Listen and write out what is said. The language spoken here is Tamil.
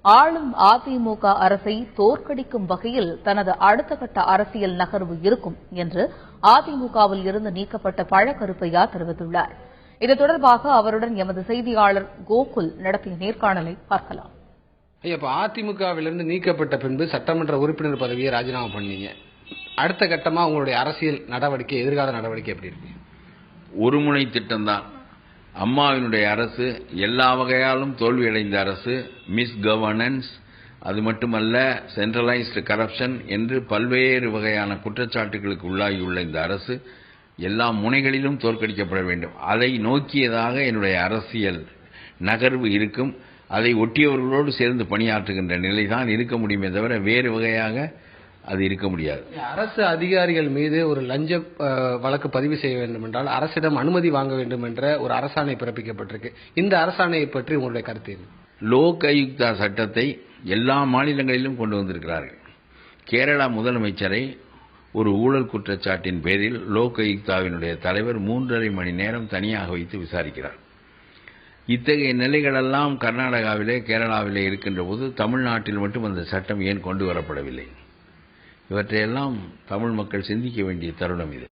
ஆளும் அதிமுக அரசை தோற்கடிக்கும் வகையில் தனது அடுத்த கட்ட அரசியல் நகர்வு இருக்கும் என்று அதிமுகவில் இருந்து நீக்கப்பட்ட பழக்கருப்பையா தெரிவித்துள்ளார். இது தொடர்பாக அவருடன் எமது செய்தியாளர் கோகுல் நடத்திய நேர்காணலை பார்க்கலாம். இப்ப அதிமுகவிலிருந்து நீக்கப்பட்ட பின்பு சட்டமன்ற உறுப்பினர் பதவியை ராஜினாமா பண்ணீங்க. அடுத்த கட்டமா உங்களுடைய அரசியல் நடவடிக்கை, எதிர்கால நடவடிக்கை எப்படி இருக்கு? ஒருமுனை திட்டம்தான். அம்மாவினுடைய அரசு எல்லா வகையாலும் தோல்வியடைந்த அரசு, மிஸ் கவர்னன்ஸ், அது மட்டுமல்ல சென்ட்ரலைஸ்டு கரப்ஷன் என்று பல்வேறு வகையான குற்றச்சாட்டுகளுக்கு உள்ளாகியுள்ள இந்த அரசு எல்லா முனைகளிலும் தோற்கடிக்கப்பட வேண்டும். அதை நோக்கியதாக என்னுடைய அரசியல் நகர்வு இருக்கும். அதை ஒட்டியவர்களோடு சேர்ந்து பணியாற்றுகின்ற நிலைதான் இருக்க முடியுமே தவிர வேறு வகையாக அது இருக்க முடியாது. அரசு அதிகாரிகள் மீது ஒரு லஞ்ச வழக்கு பதிவு செய்ய வேண்டும் என்றால் அரசிடம் அனுமதி வாங்க வேண்டும் என்ற ஒரு அரசாணை பிறப்பிக்கப்பட்டிருக்கு. இந்த அரசாணையை பற்றி உங்களுடைய கருத்து என்ன? லோக் ஆயுக்தா சட்டத்தை எல்லா மாநிலங்களிலும் கொண்டு வந்திருக்கிறார்கள். கேரளா முதலமைச்சரை ஒரு ஊழல் குற்றச்சாட்டின் பேரில் லோக் ஆயுக்தாவினுடைய தலைவர் 3.5 மணி நேரம் தனியாக வைத்து விசாரிக்கிறார். இத்தகைய நிலைகளெல்லாம் கர்நாடகாவிலே, கேரளாவிலே இருக்கின்ற போது தமிழ்நாட்டில் மட்டும் அந்த சட்டம் ஏன் கொண்டு வரப்படவில்லை? இவற்றையெல்லாம் தமிழ் மக்கள் சிந்திக்க வேண்டிய தருணம் இது.